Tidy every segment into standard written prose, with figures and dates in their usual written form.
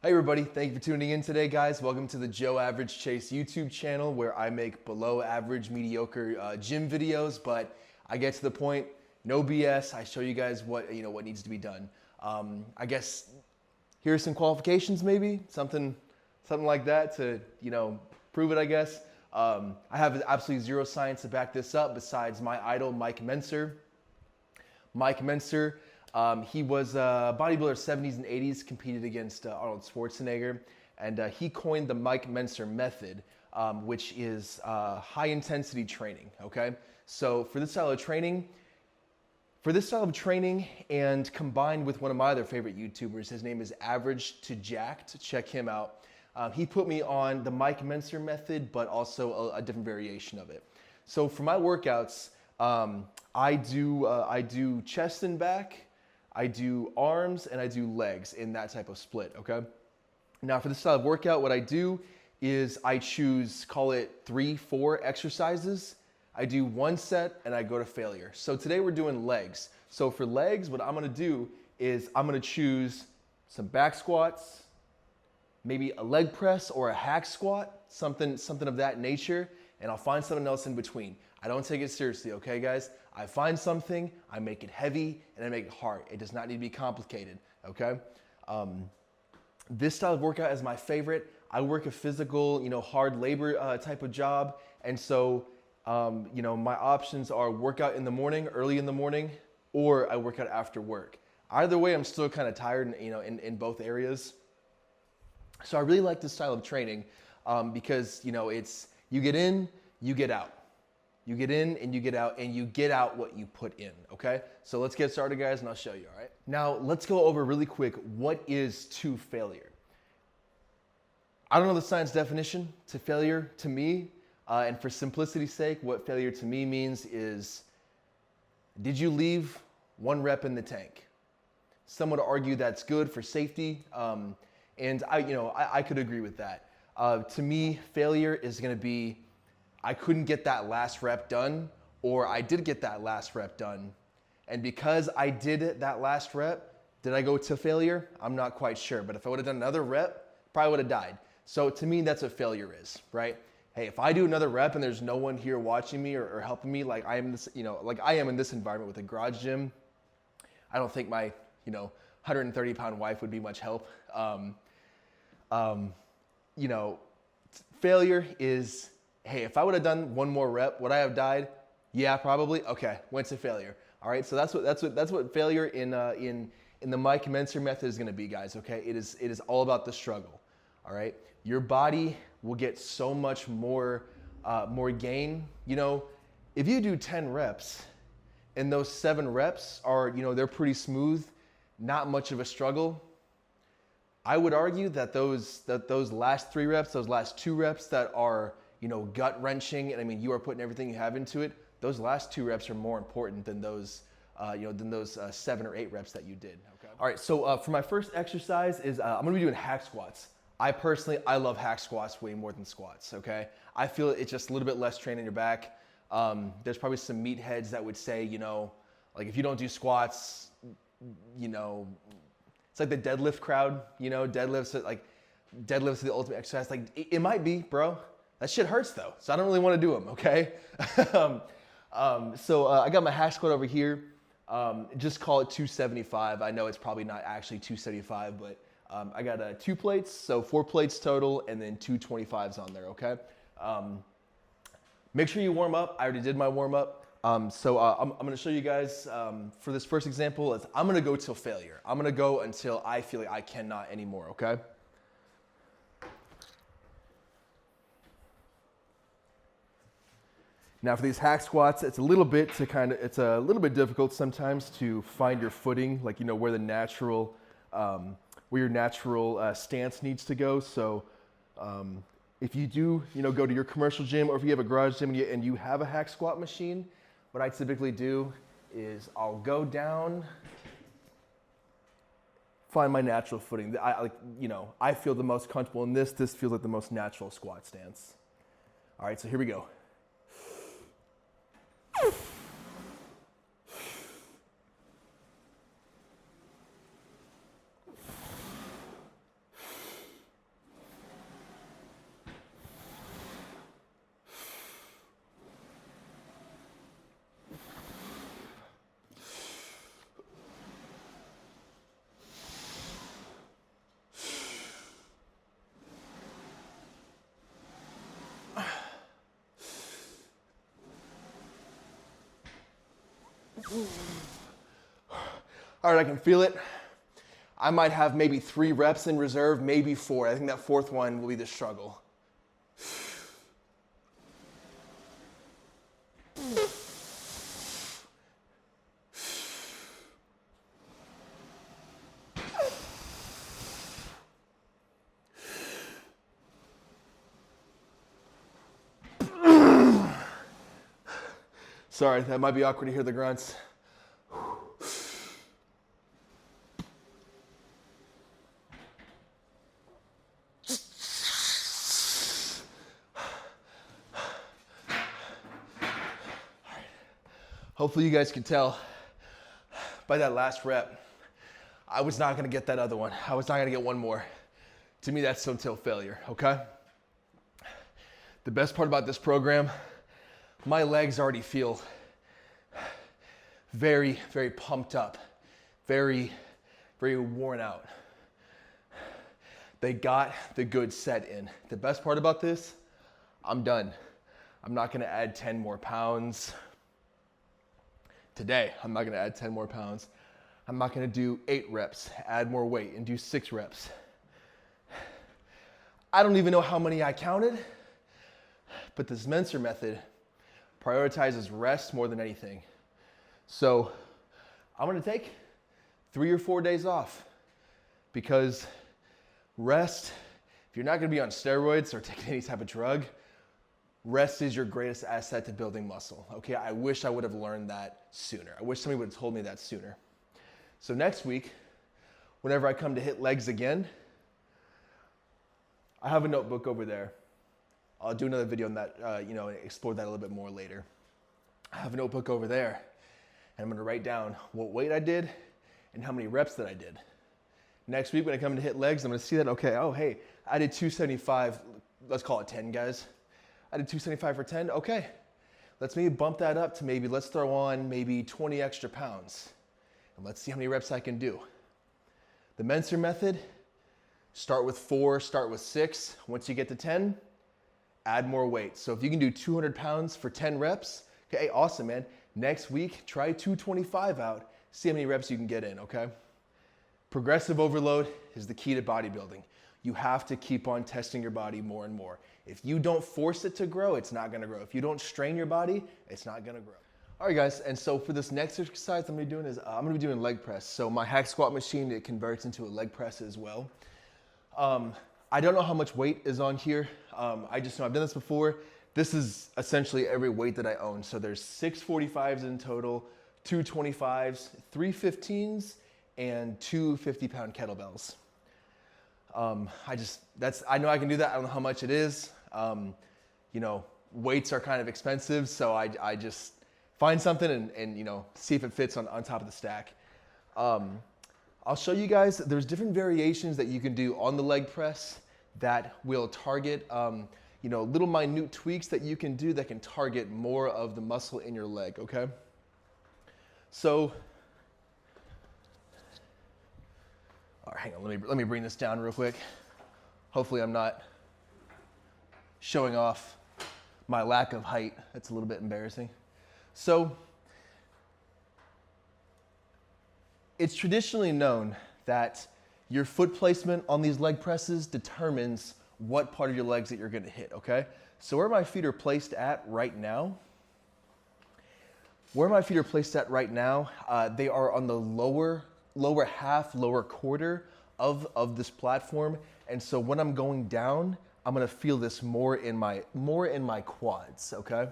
Hey everybody, thank you for tuning in today, guys. Welcome to the Joe Average Chase YouTube channel where I make below average, mediocre gym videos, but I get to the point, no BS. I show you guys what needs to be done. I guess here's some qualifications, maybe something like that to prove it. I guess I have absolutely zero science to back this up besides my idol, Mike Mentzer. Mike Mentzer. He was a bodybuilder 70s and 80s, competed against Arnold Schwarzenegger, and he coined the Mike Mentzer Method, which is high intensity training, okay? So for this style of training, and combined with one of my other favorite YouTubers, his name is Averagetojackedho, check him out. He put me on the Mike Mentzer Method, but also a different variation of it. So for my workouts, I do chest and back, I do arms, and I do legs in that type of split, okay? Now for this style of workout, what I do is I choose, call it 3-4 exercises. I do one set and I go to failure. So today we're doing legs. So for legs, what I'm gonna do is I'm gonna choose some back squats, maybe a leg press or a hack squat, something of that nature, and I'll find something else in between. I don't take it seriously, okay guys? I find something, I make it heavy, and I make it hard. It does not need to be complicated, okay? This style of workout is my favorite. I work a physical, hard labor type of job, and so, my options are workout in the morning, early in the morning, or I work out after work. Either way, I'm still kind of tired, in both areas. So I really like this style of training because, it's you get in, you get out. You get in and you get out, and you get out what you put in, okay? So let's get started, guys, and I'll show you, all right? Now, let's go over really quick, what is to failure? I don't know the science definition to failure to me, and for simplicity's sake, what failure to me means is, did you leave one rep in the tank? Some would argue that's good for safety, and I could agree with that. To me, failure is gonna be, I couldn't get that last rep done, or I did get that last rep done. And because I did that last rep, did I go to failure? I'm not quite sure, but if I would have done another rep, probably would have died. So to me, that's what failure is, right? Hey, if I do another rep and there's no one here watching me or helping me, like I am in this environment with a garage gym, I don't think my, 130-pound wife would be much help. Failure is, hey, if I would have done one more rep, would I have died? Yeah, probably. Okay, went to failure. All right, so that's what failure in the Mike Mentzer Method is going to be, guys. Okay, it is all about the struggle. All right, your body will get so much more gain. If you do 10 reps, and those 7 reps are they're pretty smooth, not much of a struggle. I would argue that those last 3 reps, those last 2 reps that are gut wrenching, and you are putting everything you have into it. Those last 2 reps are more important than those 7 or 8 reps that you did. Okay. All right. So for my first exercise is I'm gonna be doing hack squats. I love hack squats way more than squats. Okay. I feel it's just a little bit less strain in your back. There's probably some meatheads that would say, like if you don't do squats, it's like the deadlift crowd. Deadlifts are the ultimate exercise. Like it might be, bro. That shit hurts though, so I don't really want to do them, okay? So I got my hack squat over here. Just call it 275. I know it's probably not actually 275, but I got 2 plates, so 4 plates total, and then 2 25s on there, okay? Make sure you warm up. I already did my warm up. So I'm gonna show you guys, for this first example, I'm gonna go till failure. I'm gonna go until I feel like I cannot anymore, okay? Now for these hack squats, it's a little bit difficult sometimes to find your footing, like where the natural, where your natural stance needs to go. So if you do, go to your commercial gym, or if you have a garage gym and you have a hack squat machine, what I typically do is I'll go down, find my natural footing. I feel the most comfortable in this. This feels like the most natural squat stance. All right, so here we go. All right, I can feel it. I might have maybe 3 reps in reserve, maybe 4. I think that 4th one will be the struggle. Sorry, that might be awkward to hear the grunts. Hopefully you guys can tell by that last rep, I was not gonna get that other one. I was not gonna get one more. To me, that's until failure, okay? The best part about this program, my legs already feel very, very pumped up, very, very worn out. They got the good set in. The best part about this, I'm done. I'm not gonna add 10 more pounds. Today, I'm not gonna add 10 more pounds. I'm not gonna do 8 reps, add more weight, and do 6 reps. I don't even know how many I counted, but this Mentzer method prioritizes rest more than anything. So I'm gonna take 3 or 4 days off because rest, if you're not gonna be on steroids or taking any type of drug, rest is your greatest asset to building muscle, okay? I wish I would have learned that sooner. I wish somebody would have told me that sooner. So next week, whenever I come to hit legs again, I have a notebook over there. I'll do another video on that, explore that a little bit more later. I have a notebook over there, and I'm gonna write down what weight I did and how many reps that I did. Next week, when I come to hit legs, I'm gonna see that, okay, oh, hey, I did 275, let's call it 10, guys. I did 275 for 10, okay. Let's maybe bump that up to maybe, let's throw on maybe 20 extra pounds. And let's see how many reps I can do. The Mentzer method, start with 4, start with 6. Once you get to 10, add more weight. So if you can do 200 pounds for 10 reps, okay, awesome, man. Next week, try 225 out. See how many reps you can get in, okay? Progressive overload is the key to bodybuilding. You have to keep on testing your body more and more. If you don't force it to grow, it's not gonna grow. If you don't strain your body, it's not gonna grow. All right, guys, and so for this next exercise I'm gonna be doing leg press. So my hack squat machine, it converts into a leg press as well. I don't know how much weight is on here. I just know I've done this before. This is essentially every weight that I own. So there's 6 45s in total, 2 25s, 3 15s, and 2 50-pound kettlebells. I know I can do that. I don't know how much it is. Weights are kind of expensive, so I just find something and see if it fits on top of the stack. I'll show you guys, there's different variations that you can do on the leg press that will target, little minute tweaks that you can do that can target more of the muscle in your leg, okay? So, all right, hang on, let me bring this down real quick. Hopefully I'm not showing off my lack of height. That's a little bit embarrassing. So, it's traditionally known that your foot placement on these leg presses determines what part of your legs that you're gonna hit, okay? So where my feet are placed at right now, they are on the lower half, lower quarter of this platform. And so when I'm going down, I'm gonna feel this more in my quads, okay?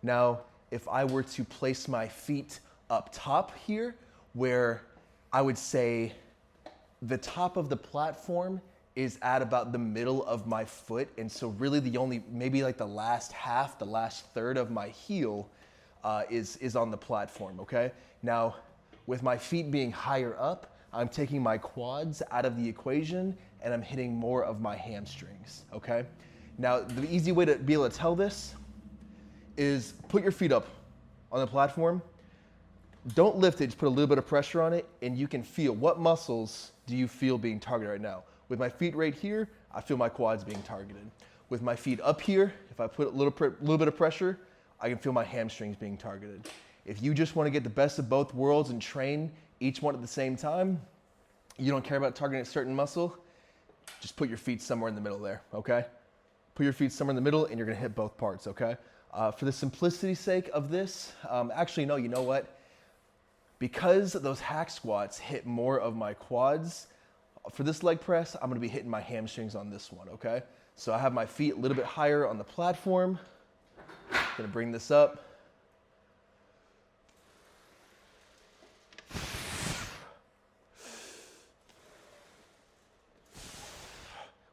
Now, if I were to place my feet up top here, where I would say the top of the platform is at about the middle of my foot. And so really maybe like the last half, the last third of my heel is on the platform, okay? Now, with my feet being higher up, I'm taking my quads out of the equation and I'm hitting more of my hamstrings, okay? Now, the easy way to be able to tell this is put your feet up on the platform. Don't lift it, just put a little bit of pressure on it and you can feel what muscles do you feel being targeted right now. With my feet right here, I feel my quads being targeted. With my feet up here, if I put a little bit of pressure, I can feel my hamstrings being targeted. If you just want to get the best of both worlds and train each one at the same time. You don't care about targeting a certain muscle, just put your feet somewhere in the middle there, okay? Put your feet somewhere in the middle and you're gonna hit both parts, okay? For the simplicity's sake of this, actually, no, you know what? Because those hack squats hit more of my quads, for this leg press, I'm gonna be hitting my hamstrings on this one, okay? So I have my feet a little bit higher on the platform. Gonna bring this up.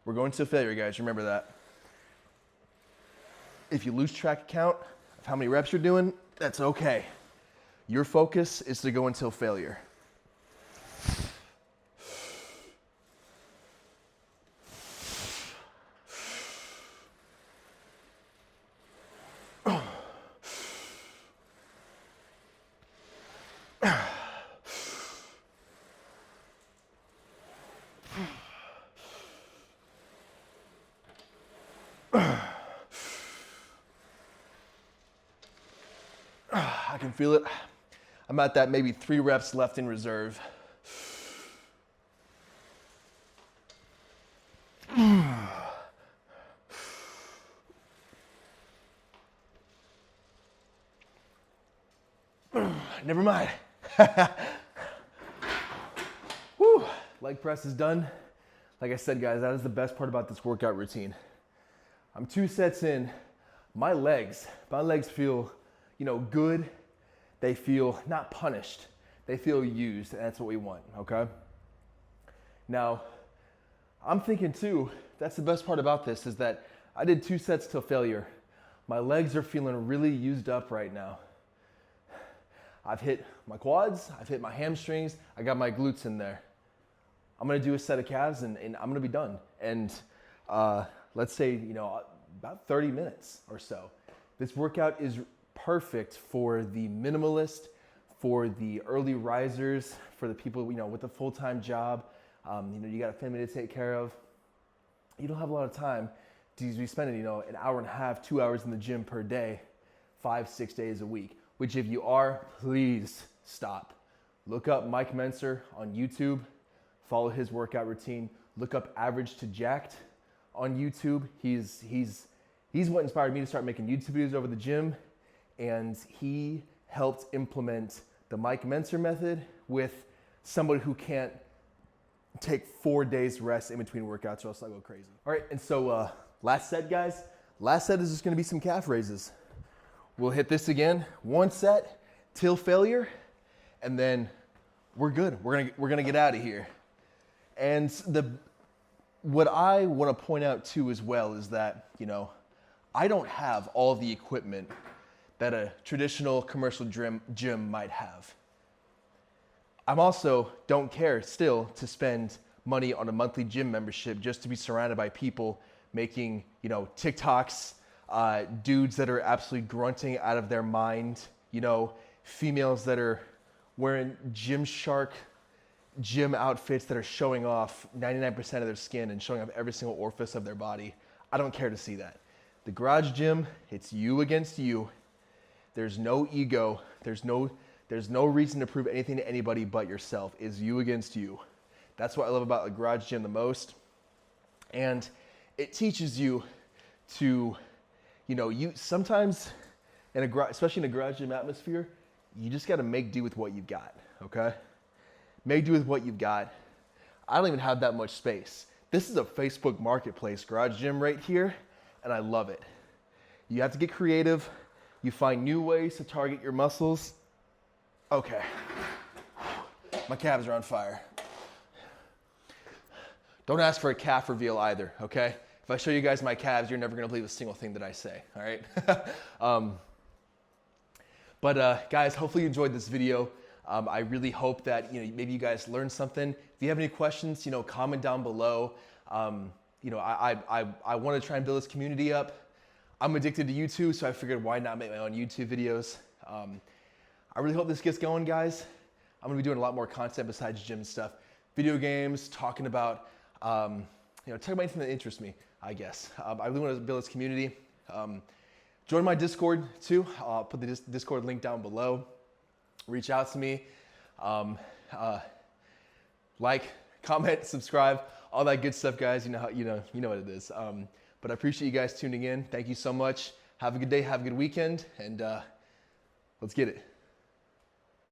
We're going to failure, guys, remember that. If you lose track count of how many reps you're doing, that's okay. Your focus is to go until failure. I can feel it. I'm at that maybe 3 reps left in reserve. Never mind. Whew. Leg press is done. Like I said, guys, that is the best part about this workout routine. I'm 2 sets in. My legs feel, good. They feel not punished. They feel used, and that's what we want, okay? Now, I'm thinking too, that's the best part about this, is that I did 2 sets till failure. My legs are feeling really used up right now. I've hit my quads, I've hit my hamstrings, I got my glutes in there. I'm gonna do a set of calves and I'm gonna be done. And let's say, about 30 minutes or so. This workout is perfect for the minimalist, for the early risers, for the people, with a full-time job. You got a family to take care of. You don't have a lot of time to be spending, an hour and a half, 2 hours in the gym per day, 5-6 days a week. Which if you are, please stop. Look up Mike Mentzer on YouTube, follow his workout routine. Look up Averagetojackedho on YouTube. He's what inspired me to start making YouTube videos over the gym, and he helped implement the Mike Mentzer method with somebody who can't take 4 days rest in between workouts or else I'll go crazy. All right, and so last set, guys. Last set is just gonna be some calf raises. We'll hit this again, 1 set till failure, and then we're good. We're gonna get out of here. And what I want to point out too as well is that, I don't have all the equipment that a traditional commercial gym might have. I'm also don't care still to spend money on a monthly gym membership just to be surrounded by people making, TikToks, dudes that are absolutely grunting out of their mind, females that are wearing Gymshark gym outfits that are showing off 99% of their skin and showing off every single orifice of their body. I don't care to see that. The garage gym, it's you against you. There's no ego. There's no reason to prove anything to anybody but yourself. It's you against you. That's what I love about the garage gym the most. And it teaches you to, you sometimes, especially in a garage gym atmosphere, you just got to make do with what you've got, okay? Make do with what you've got. I don't even have that much space. This is a Facebook Marketplace garage gym right here, and I love it. You have to get creative. You find new ways to target your muscles. Okay. My calves are on fire. Don't ask for a calf reveal either, okay? If I show you guys my calves, you're never gonna believe a single thing that I say, all right? Guys, hopefully you enjoyed this video. I really hope that maybe you guys learned something. If you have any questions, comment down below. I want to try and build this community up. I'm addicted to YouTube, so I figured why not make my own YouTube videos. I really hope this gets going, guys. I'm gonna be doing a lot more content besides gym stuff, video games, talking about talking about anything that interests me, I guess. I really want to build this community. Join my Discord too. I'll put the Discord link down below. Reach out to me. Like, comment, subscribe, all that good stuff, guys. You know what it is. But I appreciate you guys tuning in. Thank you so much. Have a good day. Have a good weekend. And let's get it.